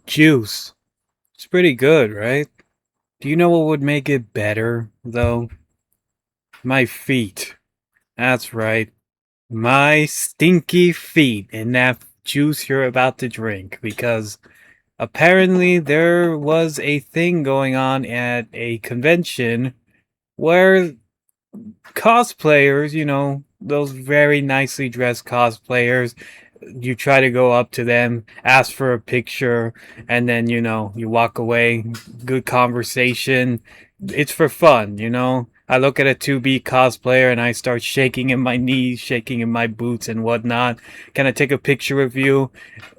Juice. It's pretty good, right? Do you know what would make it better, though? My feet. That's right. My stinky feet in that juice you're about to drink. Because apparently there was a thing going on at a convention where cosplayers, those very nicely dressed cosplayers, you try to go up to them, ask for a picture, and then, you walk away. Good conversation. It's for fun. I look at a 2B cosplayer and I start shaking in my knees, shaking in my boots and whatnot. Can I take a picture of you?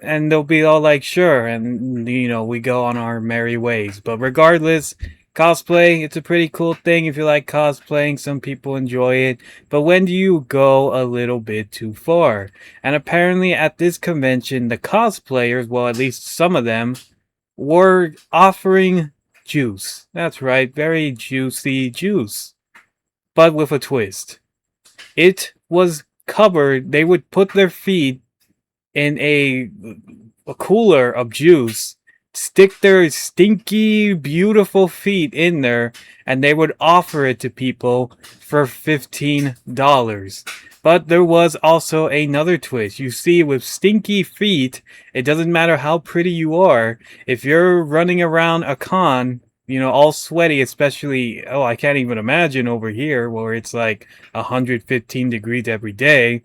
And they'll be all like, sure. And, we go on our merry ways. But regardless, cosplay, it's a pretty cool thing if you like cosplaying. Some people enjoy it. But when do you go a little bit too far? And apparently at this convention, the cosplayers, well, at least some of them, were offering juice. That's right, very juicy juice. But with a twist. It was covered, they would put their feet in a cooler of juice, stick their stinky, beautiful feet in there, and they would offer it to people for $15. But there was also another twist. You see, with stinky feet, it doesn't matter how pretty you are. If you're running around a con, all sweaty, especially, oh, I can't even imagine over here where it's like 115 degrees every day.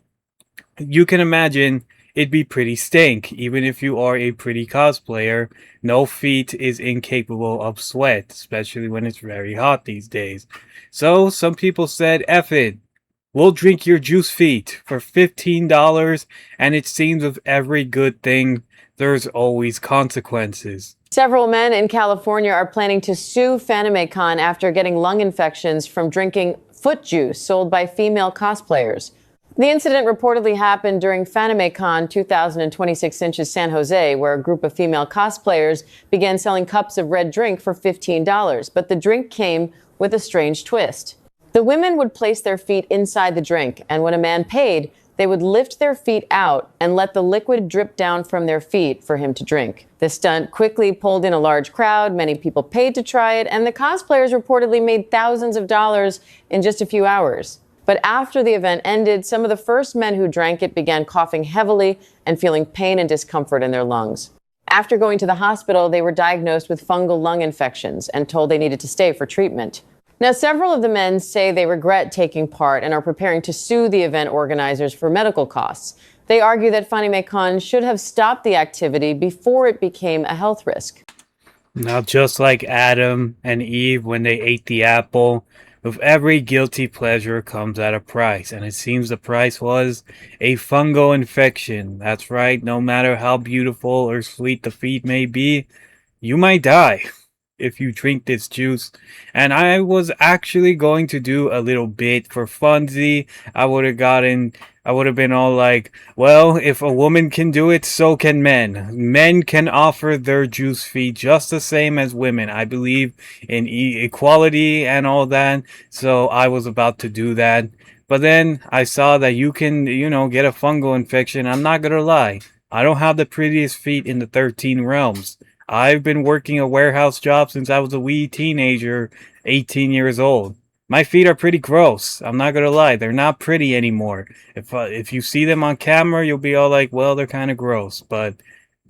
You can imagine it'd be pretty stink, even if you are a pretty cosplayer. No feet is incapable of sweat, especially when it's very hot these days. So some people said, F it. We'll drink your juice feet for $15, and it seems with every good thing, there's always consequences. Several men in California are planning to sue FanimeCon after getting lung infections from drinking foot juice sold by female cosplayers. The incident reportedly happened during FanimeCon 2026 in San Jose, where a group of female cosplayers began selling cups of red drink for $15, but the drink came with a strange twist. The women would place their feet inside the drink, and when a man paid, they would lift their feet out and let the liquid drip down from their feet for him to drink. The stunt quickly pulled in a large crowd. Many people paid to try it, and the cosplayers reportedly made thousands of dollars in just a few hours. But after the event ended, some of the first men who drank it began coughing heavily and feeling pain and discomfort in their lungs. After going to the hospital, they were diagnosed with fungal lung infections and told they needed to stay for treatment. Now, several of the men say they regret taking part and are preparing to sue the event organizers for medical costs. They argue that FanimeCon should have stopped the activity before it became a health risk. Now, just like Adam and Eve when they ate the apple, with every guilty pleasure comes at a price, and it seems the price was a fungal infection. That's right, no matter how beautiful or sweet the feet may be, you might die if you drink this juice. And I was actually going to do a little bit for funsies. I would have been all like, well, if a woman can do it, so can men. Men can offer their juice fee just the same as women. I believe in equality and all that. So I was about to do that. But then I saw that you can, get a fungal infection. I'm not going to lie. I don't have the prettiest feet in the 13 realms. I've been working a warehouse job since I was a wee teenager, 18 years old. My feet are pretty gross. I'm not gonna lie, they're not pretty anymore. If you see them on camera, you'll be all like, "Well, they're kind of gross." But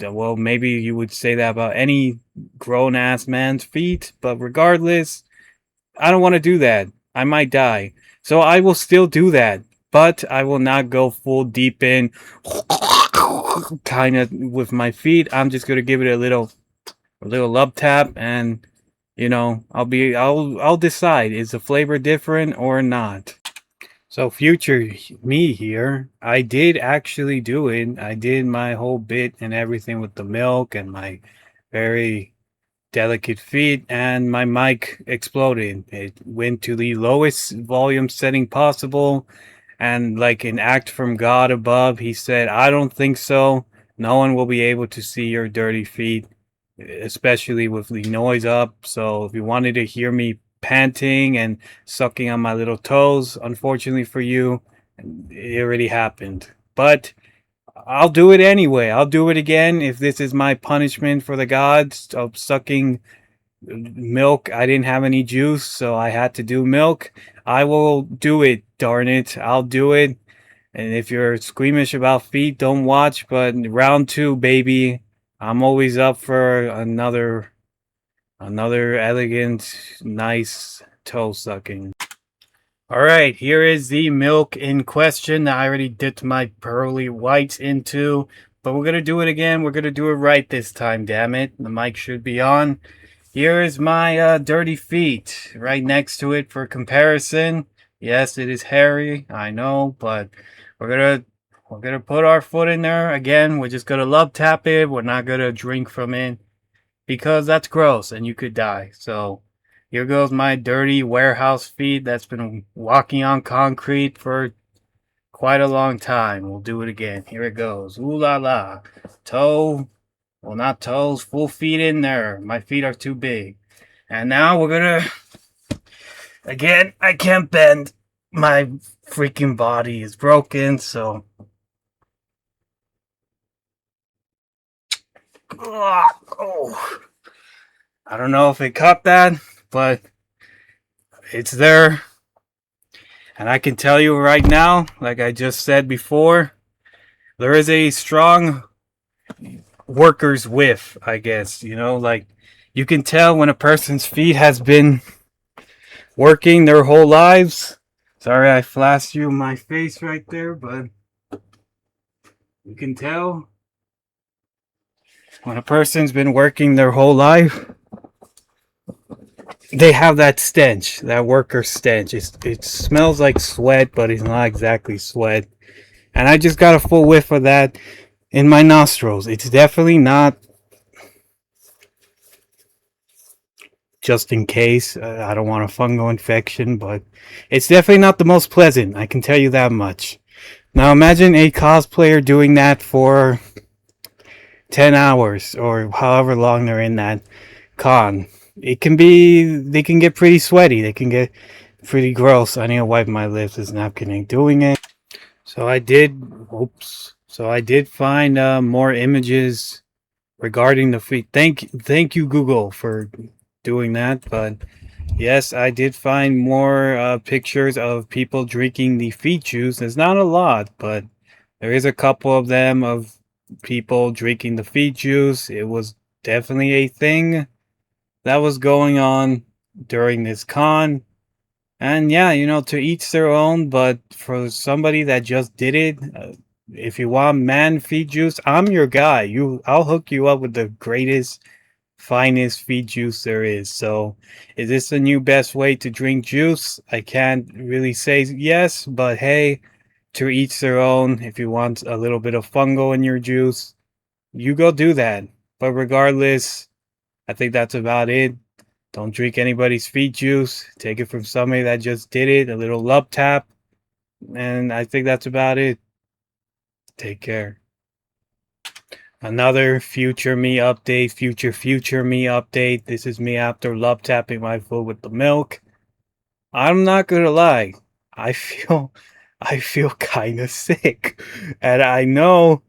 well, maybe you would say that about any grown ass man's feet. But regardless, I don't want to do that. I might die, so I will still do that. But I will not go full deep in, kind of with my feet. I'm just gonna give it a little love tap, and I'll decide, is the flavor different or not. So future me here, I did actually do it. I did my whole bit and everything with the milk and my very delicate feet, and my mic exploded. It went to the lowest volume setting possible, and like an act from God above, he said, I don't think so. No one will be able to see your dirty feet, especially with the noise up. So if you wanted to hear me panting and sucking on my little toes, unfortunately for you, it already happened. But I'll do it anyway. I'll do it again if this is my punishment for the gods of sucking milk. I didn't have any juice, so I had to do milk. I will do it, darn it. I'll do it. And if you're squeamish about feet, don't watch. But round 2, baby, I'm always up for another elegant, nice toe sucking. All right, here is the milk in question that I already dipped my pearly whites into, but we're gonna do it again. We're gonna do it right this time, damn it. The mic should be on. Here is my dirty feet right next to it for comparison. Yes, it is hairy, I know, but we're gonna put our foot in there again. We're just gonna love tap it. We're not gonna drink from it because that's gross and you could die. So here goes my dirty warehouse feet that's been walking on concrete for quite a long time. We'll do it again. Here it goes. Ooh la la. Toe. Well, not toes. Full feet in there. My feet are too big. And now we're gonna... Again, I can't bend. My freaking body is broken, so... Oh. I don't know if it caught that, but it's there. And I can tell you right now, like I just said before, there is a strong worker's whiff, I guess. You know, like you can tell when a person's feet has been working their whole lives. Sorry I flashed you in my face right there, but you can tell when a person's been working their whole life, they have that stench, that worker stench. It smells like sweat, but it's not exactly sweat. And I just got a full whiff of that in my nostrils. It's definitely not, just in case, I don't want a fungal infection, but it's definitely not the most pleasant. I can tell you that much. Now imagine a cosplayer doing that for 10 hours or however long they're in that con. They can get pretty sweaty. They can get pretty gross. I need to wipe my lips. It's napkining doing it. So I did find more images regarding the feet. Thank you Google for doing that. But yes, I did find more pictures of people drinking the feet juice. There's not a lot, but there is a couple of them of people drinking the feet juice. It was definitely a thing that was going on during this con. And yeah, you know, to each their own, but for somebody that just did it, if you want man feet juice, I'm your guy. I'll hook you up with the greatest, finest feet juice there is. So, is this the new best way to drink juice? I can't really say yes, but hey, to each their own. If you want a little bit of fungo in your juice, you go do that. But regardless, I think that's about it. Don't drink anybody's feet juice. Take it from somebody that just did it. A little love tap. And I think that's about it. Take care. Another future me update. Future me update. This is me after love tapping my foot with the milk. I'm not gonna lie. I feel kind of sick. And I know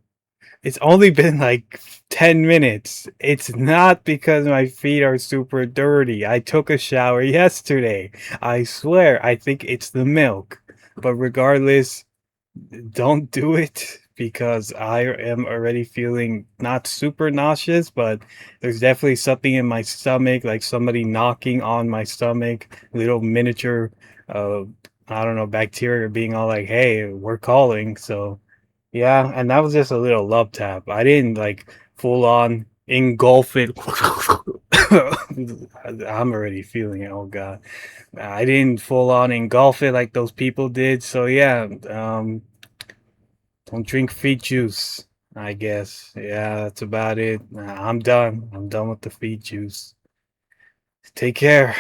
it's only been like 10 minutes. It's not because my feet are super dirty. I took a shower yesterday. I swear, I think it's the milk. But regardless, don't do it because I am already feeling not super nauseous, but there's definitely something in my stomach, like somebody knocking on my stomach, little miniature, I don't know, bacteria being all like, hey, we're calling. So yeah, and that was just a little love tap. I didn't like full on engulf it. I'm already feeling it. Oh god, I didn't full on engulf it like those people did. So yeah, don't drink feet juice. I guess. Yeah, that's about it. I'm done. I'm done with the feet juice. Take care.